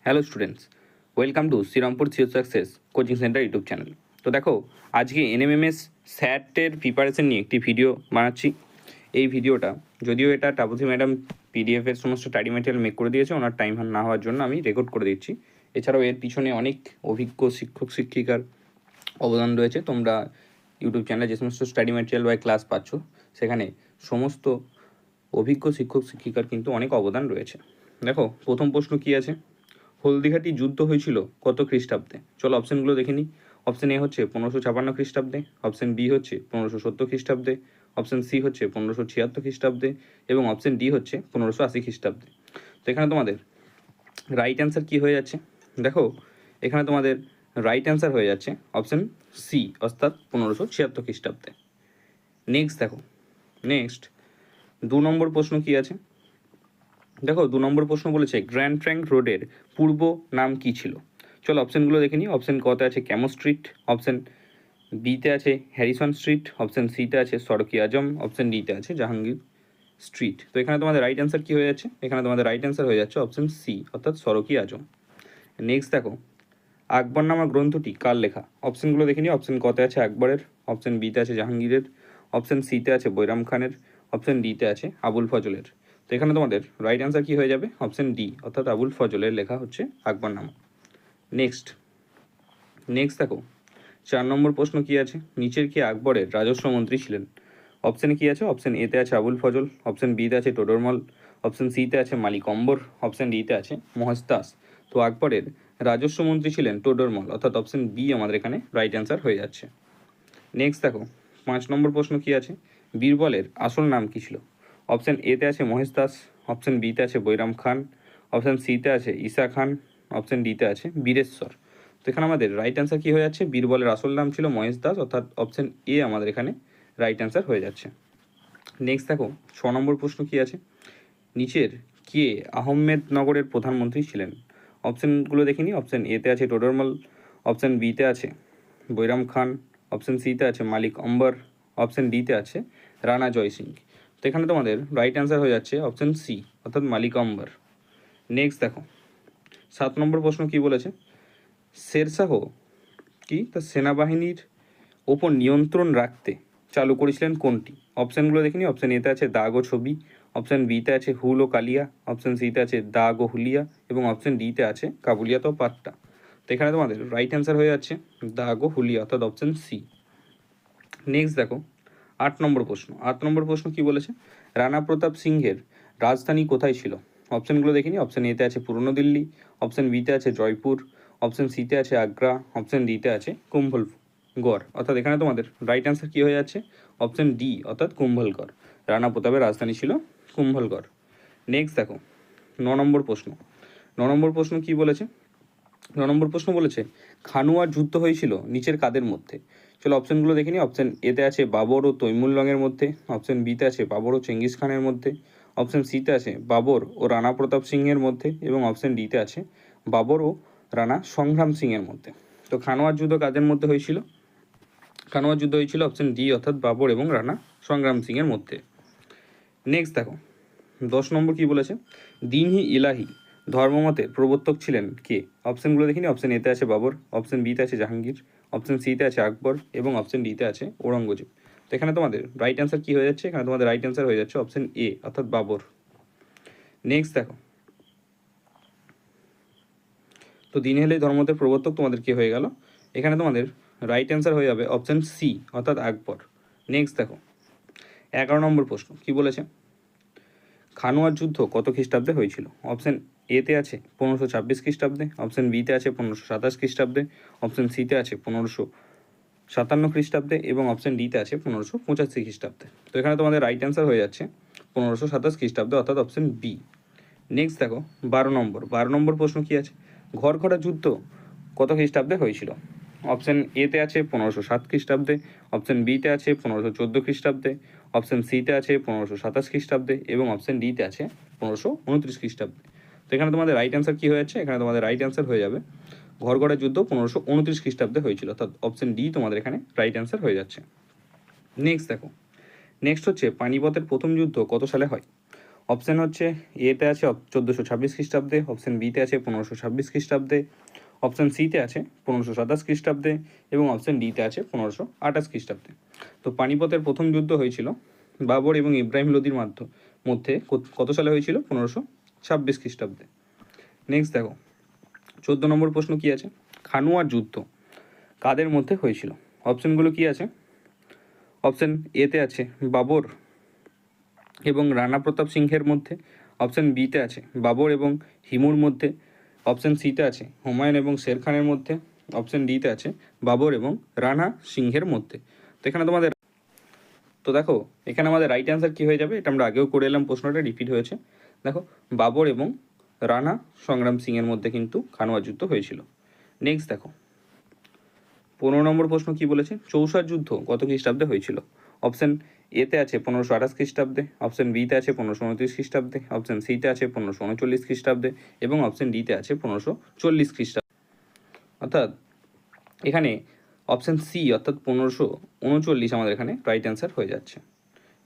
Hello students, welcome to Serampore CO success coaching centre YouTube channel. তো দেখো, আজকে NMMS স্যাটের preparation নিয়ে একটি ভিডিও বানাচ্ছি। এই ভিডিওটা যদিও এটা টাপুথি ম্যাডাম পিডিএফের সমস্ত স্টাডি ম্যাটেরিয়াল মেক করে দিয়েছে, ওনার টাইম না হওয়ার জন্য আমি রেকর্ড করে দিচ্ছি। এছাড়াও এর পিছনে অনেক অভিজ্ঞ শিক্ষক শিক্ষিকার অবদান রয়েছে। তোমরা ইউটিউব চ্যানেলে যে সমস্ত স্টাডি ম্যাটেরিয়াল বা ক্লাস পাচ্ছ, সেখানে সমস্ত অভিজ্ঞ শিক্ষক শিক্ষিকার কিন্তু অনেক অবদান রয়েছে। দেখো, প্রথম প্রশ্ন কী আছে, হলদিঘাটি যুদ্ধ হয়েছিল কত খ্রিস্টাব্দে? চলো অপশানগুলো দেখে নিই। অপশান এ হচ্ছে 1556 খ্রিস্টাব্দে, অপশান বি হচ্ছে 1570 খ্রিস্টাব্দে, অপশান সি হচ্ছে 1576 খ্রিস্টাব্দে এবং অপশান ডি হচ্ছে 1580 খ্রিস্টাব্দে। তো এখানে তোমাদের রাইট অ্যান্সার কী হয়ে যাচ্ছে? দেখো, এখানে তোমাদের রাইট অ্যান্সার হয়ে যাচ্ছে অপশান সি, অর্থাৎ 1576 খ্রিস্টাব্দে। নেক্সট দেখো, নেক্সট 2 নম্বর প্রশ্ন কী আছে? দেখো, 2 নম্বর প্রশ্ন বলেছে গ্র্যান্ড ট্রাঙ্ক রোডের পূর্ব নাম কী ছিল? চলো অপশানগুলো দেখে নিই। অপশান কতে আছে ক্যামো স্ট্রিট, অপশান বিতে আছে হ্যারিসন স্ট্রিট, অপশান সিতে আছে সড়কি আজম, অপশান ডিতে আছে জাহাঙ্গীর স্ট্রিট। তো এখানে তোমাদের রাইট অ্যান্সার কী হয়ে যাচ্ছে? এখানে তোমাদের রাইট অ্যান্সার হয়ে যাচ্ছে অপশান সি, অর্থাৎ সড়কি আজম। নেক্সট দেখো, আকবরনামা গ্রন্থটি কার লেখা? অপশানগুলো দেখে নিই। অপশান কতে আছে আকবরের, অপশান বিতে আছে জাহাঙ্গীরের, অপশান সিতে আছে বৈরাম খানের, অপশান ডিতে আছে আবুল ফজলের। তো এখানে তোমাদের রাইট অ্যান্সার কী হয়ে যাবে? অপশান ডি, অর্থাৎ আবুল ফজলের লেখা হচ্ছে আকবরনামা। নেক্সট দেখো, 4 নম্বর প্রশ্ন কী আছে? নিচের কে আকবরের রাজস্ব মন্ত্রী ছিলেন? অপশানে কী আছে? অপশান এতে আছে আবুল ফজল, অপশান বিতে আছে টোডরমল, অপশান সিতে আছে মালিক অম্বর, অপশান ডিতে আছে মহস্তাস। তো আকবরের রাজস্ব মন্ত্রী ছিলেন টোডরমল, অর্থাৎ অপশান বি আমাদের এখানে রাইট অ্যান্সার হয়ে যাচ্ছে। নেক্সট দেখো, 5 নম্বর প্রশ্ন কী আছে? বীরবলের আসল নাম কী ছিল? অপশান এতে আছে মহেশ দাস, অপশান বিতে আছে বৈরাম খান, অপশান সিতে আছে ঈসা খান, অপশান ডিতে আছে বীরেশ্বর। তো এখানে আমাদের রাইট অ্যান্সার কী হয়ে যাচ্ছে? বীরবলের আসল নাম ছিল মহেশ দাস, অর্থাৎ অপশান এ আমাদের এখানে রাইট অ্যান্সার হয়ে যাচ্ছে। নেক্সট দেখো, 6 নম্বর প্রশ্ন কী আছে? নিচের কে আহমেদনগরের প্রধানমন্ত্রী ছিলেন? অপশানগুলো দেখে নিই। অপশান এতে আছে টোডরমল, অপশান বিতে আছে বৈরাম খান, অপশান সিতে আছে মালিক অম্বর, অপশান ডিতে আছে রানা জয় সিং। তো এখানে তোমাদের রাইট অ্যান্সার হয়ে যাচ্ছে অপশান সি, অর্থাৎ মালিক অম্বর। নেক্সট দেখো, 7 নম্বর প্রশ্ন কী বলেছে? শেরশাহ কি তার সেনাবাহিনীর ওপর নিয়ন্ত্রণ রাখতে চালু করেছিলেন কোনটি? অপশানগুলো দেখিনি। অপশান এতে আছে দাগ ও ছবি, অপশান বিতে আছে হুল ও কালিয়া, অপশান সিতে আছে দাগ ও হুলিয়া এবং অপশান ডিতে আছে কাবুলিয়াত ও পাট্টা। তো এখানে তোমাদের রাইট অ্যান্সার হয়ে যাচ্ছে দাগ ও হুলিয়া, অর্থাৎ অপশান সি। নেক্সট দেখো, 8 নম্বর প্রশ্ন। 8 নম্বর প্রশ্ন কী বলেছে? রানা প্রতাপ সিংহের রাজধানী কোথায় ছিল? অপশানগুলো দেখিনি। অপশান এতে আছে পুরনো দিল্লি, অপশান বিতে আছে জয়পুর, অপশান সিতে আছে আগ্রা, অপশান ডিতে আছে কুম্ভলগড়। অর্থাৎ এখানে তোমাদের রাইট অ্যান্সার কী হয়ে যাচ্ছে? অপশান ডি, অর্থাৎ কুম্ভলগড়। রানা প্রতাপের রাজধানী ছিল কুম্ভলগড়। নেক্সট দেখো, 9 নম্বর প্রশ্ন। 9 নম্বর প্রশ্ন কী বলেছে? 9 নম্বর প্রশ্ন বলেছে খানুয়ার যুদ্ধ হয়েছিল নিচের কাদের মধ্যে? চলো অপশানগুলো দেখে নিই। অপশান এতে আছে বাবর ও তৈমুর লংয়ের মধ্যে, অপশান বিতে আছে বাবর ও চেঙ্গিস খানের মধ্যে, অপশান সিতে আছে বাবর ও রানা প্রতাপ সিংহের মধ্যে এবং অপশান ডিতে আছে বাবর ও রানা সংগ্রাম সিংয়ের মধ্যে। তো খানোয়ার যুদ্ধ কাদের মধ্যে হয়েছিল? খানোয়ার যুদ্ধ হয়েছিল অপশান ডি, অর্থাৎ বাবর এবং রানা সংগ্রাম সিংয়ের মধ্যে। নেক্সট দেখো, 10 নম্বর কী বলেছে? দিন-ই ইলাহি ধর্মমতের প্রবর্তক ছিলেন কে? অপশানগুলো দেখিনি। অপশান এতে আছে বাবর, অপশান বিতে আছে জাহাঙ্গীর, অপশান সিতে আছে আকবর এবং অপশান ডিতে আছে ঔরঙ্গজেব। তো এখানে তোমাদের রাইট অ্যান্সার কী হয়ে যাচ্ছে? এখানে তোমাদের রাইট অ্যান্সার হয়ে যাচ্ছে অপশান এ, অর্থাৎ বাবর। নেক্সট দেখো, তো দিন হেলে ধর্মমতের প্রবর্তক তোমাদের কে হয়ে গেল? এখানে তোমাদের রাইট অ্যান্সার হয়ে যাবে অপশান সি, অর্থাৎ আকবর। নেক্সট দেখো, 11 নম্বর প্রশ্ন কী বলেছে? খানোয়ার যুদ্ধ কত খ্রিস্টাব্দে হয়েছিল? অপশান এতে আছে 1526 খ্রিস্টাব্দে, অপশান বিতে আছে 1527 খ্রিস্টাব্দে, অপশান সিতে আছে 1557 খ্রিস্টাব্দে এবং অপশান ডিতে আছে 1585 খ্রিস্টাব্দে। তো এখানে তোমাদের রাইট অ্যান্সার হয়ে যাচ্ছে 1527 খ্রিস্টাব্দে, অর্থাৎ অপশান বি। নেক্সট দেখো, 12 নম্বর প্রশ্ন কী আছে? ঘরঘরা যুদ্ধ কত খ্রিস্টাব্দে হয়েছিল? অপশান এতে আছে 1507 খ্রিস্টাব্দে, অপশান বিতে আছে 1514 খ্রিস্টাব্দে, অপশান সিতে আছে 1527 খ্রিস্টাব্দে এবং অপশান ডিতে আছে 1529 খ্রিস্টাব্দে। তো এখানে তোমাদের রাইট অ্যান্সার কী হয়ে যাচ্ছে? এখানে তোমাদের রাইট অ্যান্সার হয়ে যাবে ঘরগড়া যুদ্ধ 1529 খ্রিস্টাব্দে হয়েছিল, অর্থাৎ অপশান ডি তোমাদের এখানে রাইট অ্যান্সার হয়ে যাচ্ছে। নেক্সট দেখো, নেক্সট হচ্ছে পানিপথের প্রথম যুদ্ধ কত সালে হয়? অপশান হচ্ছে এতে আছে 1426 খ্রিস্টাব্দে, অপশান বিতে আছে 1526 খ্রিস্টাব্দে, অপশান সিতে আছে 1527 খ্রিস্টাব্দে এবং অপশান ডিতে আছে 1528 খ্রিস্টাব্দে। তো পানিপথের প্রথম যুদ্ধ হয়েছিল বাবর এবং ইব্রাহিম লোদির মধ্যে কত সালে হয়েছিল? 1526 খ্রিস্টাব্দে। নেক্সট দেখো 14 নম্বর প্রশ্ন কী আছে? খানুয়ার যুদ্ধ কাদের মধ্যে হয়েছিল? অপশানগুলো কী আছে? অপশান এতে আছে বাবর এবং রানা প্রতাপ সিংহের মধ্যে, অপশান বিতে আছে বাবর এবং হিমুর মধ্যে, অপশান সিতে আছে হুমায়ুন এবং শের খানের মধ্যে, অপশান ডিতে আছে বাবর এবং রানা সিংহের মধ্যে। তো এখানে তোমাদের দেখো এখানে আমাদের রাইট অ্যান্সার কী হয়ে যাবে? এটা আমরা আগেও করে এলাম, প্রশ্নটা রিপিট হয়েছে। দেখো বাবর এবং রানা সংগ্রাম সিংয়ের মধ্যে কিন্তু খানোয়ার যুদ্ধ হয়েছিল। নেক্সট দেখো 15 নম্বর প্রশ্ন কি বলেছে? চৌসার যুদ্ধ কত খ্রিস্টাব্দে হয়েছিল? অপশান এতে আছে 1528 খ্রিস্টাব্দে, অপশান বিতে আছে 1529 খ্রিস্টাব্দে, অপশান সিতে আছে 1539 খ্রিস্টাব্দে এবং অপশান ডিতে আছে 1540 খ্রিস্টাব্দে। অর্থাৎ এখানে অপশান সি অর্থাৎ 1539 আমাদের এখানে রাইট অ্যান্সার হয়ে যাচ্ছে।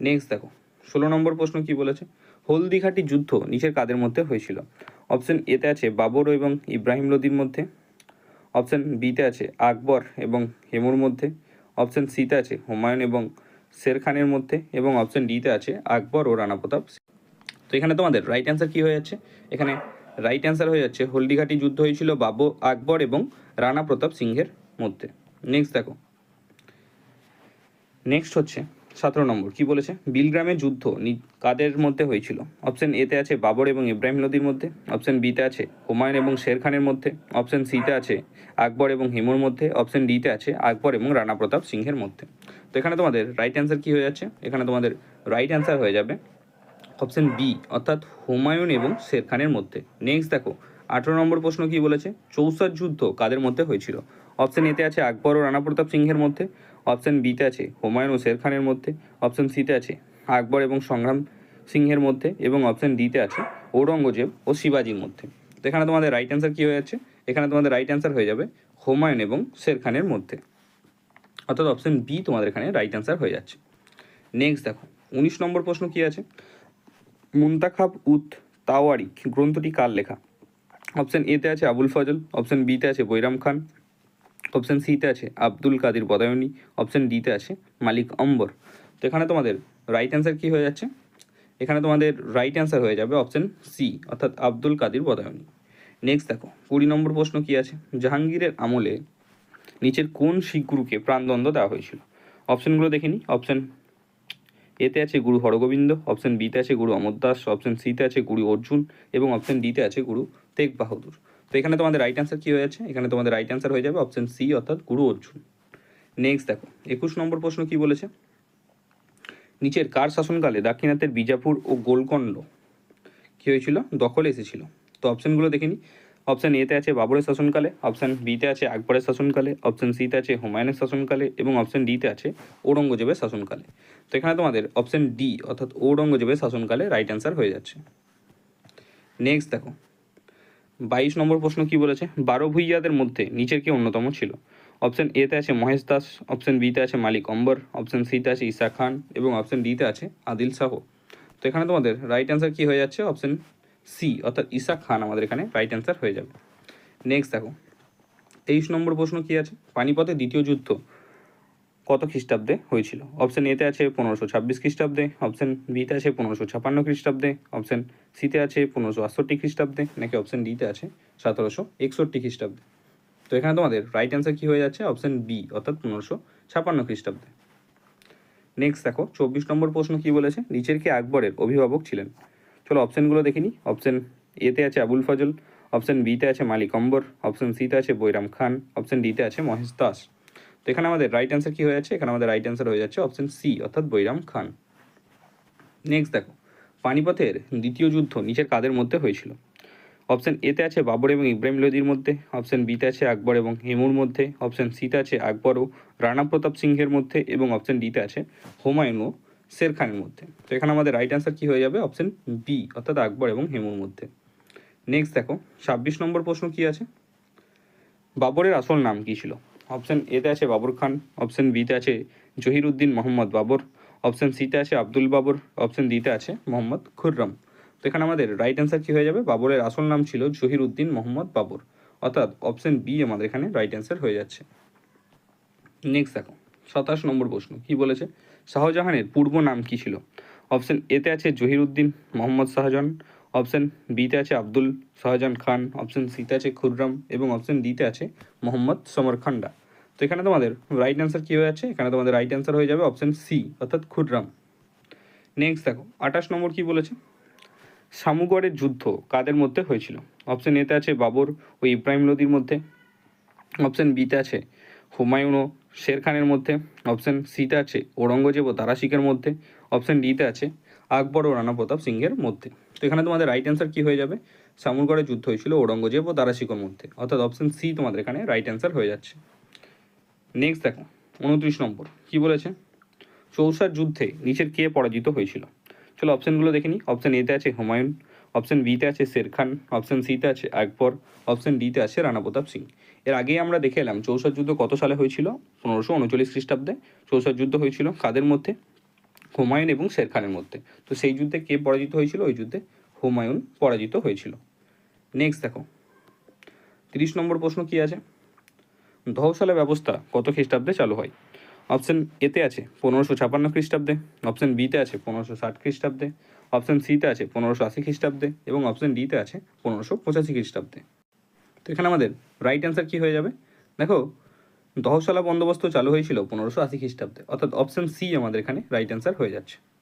নেক্সট দেখো 16 নম্বর প্রশ্ন কি বলেছে? হলদিঘাটি যুদ্ধ নিচের কাদের মধ্যে হয়েছিল? অপশান এতে আছে বাবর এবং ইব্রাহিম লোদির মধ্যে, অপশান বিতে আছে আকবর এবং হেমুর মধ্যে, অপশান সিতে আছে হুমায়ুন এবং শের খানের মধ্যে এবং অপশান ডিতে আছে আকবর ও রানা প্রতাপ। তো এখানে তোমাদের রাইট অ্যান্সার কী হয়ে যাচ্ছে? এখানে রাইট অ্যান্সার হয়ে যাচ্ছে হলদিঘাটি যুদ্ধ হয়েছিল আকবর এবং রানা প্রতাপ সিংহের মধ্যে। নেক্সট দেখো নেক্সট হচ্ছে 17 নম্বর কি বলেছে? বিলগ্রামের যুদ্ধ কাদের মধ্যে হয়েছিল? অপশান এতে আছে বাবর এবং ইব্রাহিম লোদির মধ্যে, অপশান বিতে আছে হুমায়ুন এবং শের খানের মধ্যে, অপশান সিতে আছে আকবর এবং হিমুর মধ্যে, অপশান ডিতে আছে আকবর এবং রানা প্রতাপ সিংহের মধ্যে। তো এখানে তোমাদের রাইট অ্যান্সার কী হয়ে যাচ্ছে? এখানে তোমাদের রাইট অ্যান্সার হয়ে যাবে অপশান বি অর্থাৎ হুমায়ুন এবং শের খানের মধ্যে। নেক্সট দেখো 18 নম্বর প্রশ্ন কি বলেছে? চৌসার যুদ্ধ কাদের মধ্যে হয়েছিল? অপশান এতে আছে আকবর ও রানা প্রতাপ সিংহের মধ্যে, অপশান বিতে আছে হুমায়ুন ও শের খানের মধ্যে, অপশান সিতে আছে আকবর এবং সংগ্রাম সিংহের মধ্যে এবং অপশান ডিতে আছে ঔরঙ্গজেব ও শিবাজির মধ্যে। তো এখানে তোমাদের রাইট অ্যান্সার কী হয়ে যাচ্ছে? এখানে তোমাদের রাইট অ্যান্সার হয়ে যাবে হুমায়ুন এবং শের খানের মধ্যে, অর্থাৎ অপশান বি তোমাদের এখানে রাইট অ্যান্সার হয়ে যাচ্ছে। নেক্সট দেখো 19 নম্বর প্রশ্ন কী আছে? মুন্তাখাব উত তাওয়ারিখ গ্রন্থটি কার লেখা? অপশান এতে আছে আবুল ফজল, অপশান বিতে আছে বৈরাম খান, অপশান সিতে আছে আব্দুল কাদির বদায়নী, অপশান ডিতে আছে মালিক অম্বর। তো এখানে তোমাদের রাইট অ্যান্সার কী হয়ে যাচ্ছে? এখানে তোমাদের রাইট অ্যান্সার হয়ে যাবে অপশান সি অর্থাৎ আব্দুল কাদির বদায়নী। নেক্সট দেখো 20 নম্বর প্রশ্ন কী আছে? জাহাঙ্গীরের আমলে নিচের কোন শিখ গুরুকে প্রাণদণ্ড দেওয়া হয়েছিল? অপশানগুলো দেখে নিই। অপশান এতে আছে গুরু হরগোবিন্দ, অপশান বিতে আছে গুরু অমর দাস, অপশান সিতে আছে গুরু অর্জুন এবং অপশান ডিতে আছে গুরু তেগ বাহাদুর। তো এখানে তোমাদের রাইট অ্যান্সার কী হয়ে যাচ্ছে? এখানে তোমাদের রাইট অ্যান্সার হয়ে যাবে অপশান সি অর্থাৎ গুরু অর্জুন। নেক্সট দেখো 21 নম্বর প্রশ্ন কী বলেছে? নিচের কার শাসনকালে দাক্ষিণাত্যের বিজাপুর ও গোলকন্ড কী হয়েছিল? দখলে এসেছিল। তো অপশানগুলো দেখে নিই। অপশান এতে আছে বাবরের শাসনকালে, অপশান বিতে আছে আকবরের শাসনকালে, অপশান সিতে আছে হুমায়ুনের শাসনকালে এবং অপশান ডিতে আছে ঔরঙ্গজেবের শাসনকালে। তো এখানে তোমাদের অপশান ডি অর্থাৎ ঔরঙ্গজেবের শাসনকালে রাইট অ্যান্সার হয়ে যাচ্ছে। নেক্সট দেখো 22 নম্বর প্রশ্ন কি বলেছে? 12 ভূঁইয়াদের মধ্যে নিচের কে অন্যতম ছিল? অপশান এতে আছে মহেশ দাস, অপশান বিতে আছে মালিক অম্বর, অপশান সিতে আছে ঈসা খান এবং অপশান ডিতে আছে আদিল শাহ। তো এখানে তোমাদের রাইট অ্যান্সার কী হয়ে যাচ্ছে? অপশান সি অর্থাৎ ঈসা খান আমাদের এখানে রাইট অ্যান্সার হয়ে যাবে। নেক্সট দেখো 23 নম্বর প্রশ্ন কী আছে? পানিপথের দ্বিতীয় যুদ্ধ কত খ্রিস্টাব্দে হয়েছিল? অপশান এতে আছে 1526 খ্রিস্টাব্দে, অপশান বিতে আছে 1556 খ্রিস্টাব্দে, অপশান সিতে আছে 1568 খ্রিস্টাব্দে নাকি অপশান ডিতে আছে 1761 খ্রিস্টাব্দে। তো এখানে তোমাদের রাইট অ্যান্সার কী হয়ে যাচ্ছে? অপশান বি অর্থাৎ 1556 খ্রিস্টাব্দে। নেক্সট দেখো 24 নম্বর প্রশ্ন কী বলেছে? নিচের কে আকবরের অভিভাবক ছিলেন? চলো অপশানগুলো দেখে নিই। অপশান এতে আছে আবুল ফজল, অপশান বিতে আছে মালিক অম্বর, অপশান সিতে আছে বৈরাম খান, অপশান ডিতে আছে মহেশ দাস। তো এখানে আমাদের রাইট অ্যান্সার কী হয়ে যাচ্ছে? এখানে আমাদের রাইট অ্যান্সার হয়ে যাচ্ছে অপশান সি অর্থাৎ বৈরাম খান। নেক্সট দেখো পানিপথের দ্বিতীয় যুদ্ধ নিচের কাদের মধ্যে হয়েছিল? অপশান এতে আছে বাবর এবং ইব্রাহিম লোদির মধ্যে, অপশান বিতে আছে আকবর এবং হেমুর মধ্যে, অপশান সিতে আছে আকবর ও রানা প্রতাপ সিংহের মধ্যে এবং অপশান ডিতে আছে হুমায়ুন ও শের খানের মধ্যে। তো এখানে আমাদের রাইট অ্যান্সার কী হয়ে যাবে? অপশান বি অর্থাৎ আকবর এবং হেমুর মধ্যে। নেক্সট দেখো 26 নম্বর প্রশ্ন কী আছে? বাবরের আসল নাম কী ছিল? অপশান এতে আছে বাবর খান, অপশান বিতে আছে জহিরুদ্দিন মোহাম্মদ বাবর, অপশান সিতে আছে আব্দুল বাবর, অপশান ডিতে আছে মোহাম্মদ খুররম। তো এখানে আমাদের রাইট অ্যান্সার কী হয়ে যাবে, বাবরের আসল নাম ছিল জহিরুদ্দিন মোহাম্মদ বাবর, অর্থাৎ অপশন বি আমাদের এখানে রাইট অ্যান্সার হয়ে যাচ্ছে। নেক্সট দেখো 27 নম্বর প্রশ্ন কী বলেছে, শাহজাহানের পূর্ব নাম কী ছিল? অপশন এতে আছে জহিরুদ্দিন মোহাম্মদ শাহজাহান, অপশন বিতে আছে আব্দুল শাহজাহান খান, অপশন সিতে আছে খুররাম এবং অপশন ডিতে আছে মোহাম্মদ সমরখান্ডা। তো এখানে তোমাদের রাইট অ্যান্সার কী হয়ে যাচ্ছে, এখানে তোমাদের রাইট অ্যান্সার হয়ে যাবে অপশন সি অর্থাৎ খুররাম। নেক্সট দেখো 28 নম্বর কী বলেছে, সামুগড়ের যুদ্ধ কাদের মধ্যে হয়েছিল? অপশন এতে আছে বাবর ও ইব্রাহিম লোদির মধ্যে, অপশন বিতে আছে হুমায়ুন ও শের খানের মধ্যে, অপশন সিতে আছে ঔরঙ্গজেব ও দারা শিখের মধ্যে, অপশন ডিতে আছে আকবর ও রানা প্রতাপ সিংহের মধ্যে। তো এখানে তোমাদের রাইট অ্যান্সার কী হয়ে যাবে, সামুরগড়ের যুদ্ধ হয়েছিল ঔরঙ্গজেব ও দারা শিখের মধ্যে, অর্থাৎ অপশন সি তোমাদের এখানে রাইট অ্যান্সার হয়ে যাচ্ছে। নেক্সট দেখো 29 নম্বর কী বলেছে, চৌসার যুদ্ধে নিচের কে পরাজিত হয়েছিল? চলো অপশানগুলো দেখে নিই। অপশান এতে আছে হুমায়ুন, অপশান বিতে আছে শের খান, অপশান সিতে আছে আকবর, অপশান ডিতে আছে রানা প্রতাপ সিং। এর আগেই আমরা দেখে এলাম চৌসার যুদ্ধ কত সালে হয়েছিল, 1539 খ্রিস্টাব্দে চৌসার যুদ্ধ হয়েছিল কাদের মধ্যে, হুমায়ুন এবং শের খানের মধ্যে। তো সেই যুদ্ধে কে পরাজিত হয়েছিল, ওই যুদ্ধে হুমায়ুন পরাজিত হয়েছিল। নেক্সট দেখো 30 নম্বর প্রশ্ন কী আছে, ধৌসালা ব্যবস্থা কত খ্রিস্টাব্দে চালু হয়? অপশন এতে আছে 1556 খ্রিস্টাব্দে, অপশন বিতে আছে 1560 খ্রিস্টাব্দে, অপশন সিতে আছে 1580 খ্রিস্টাব্দে এবং অপশন ডিতে আছে 1585 খ্রিস্টাব্দে। তো এখানে আমাদের রাইট অ্যান্সার কী হয়ে যাবে, দেখো দহশালা বন্দোবস্ত চালু হয়েছিল 1580 খ্রিস্টাব্দে, অর্থাৎ অপশন সি আমাদের এখানে রাইট অ্যান্সার হয়ে যাচ্ছে।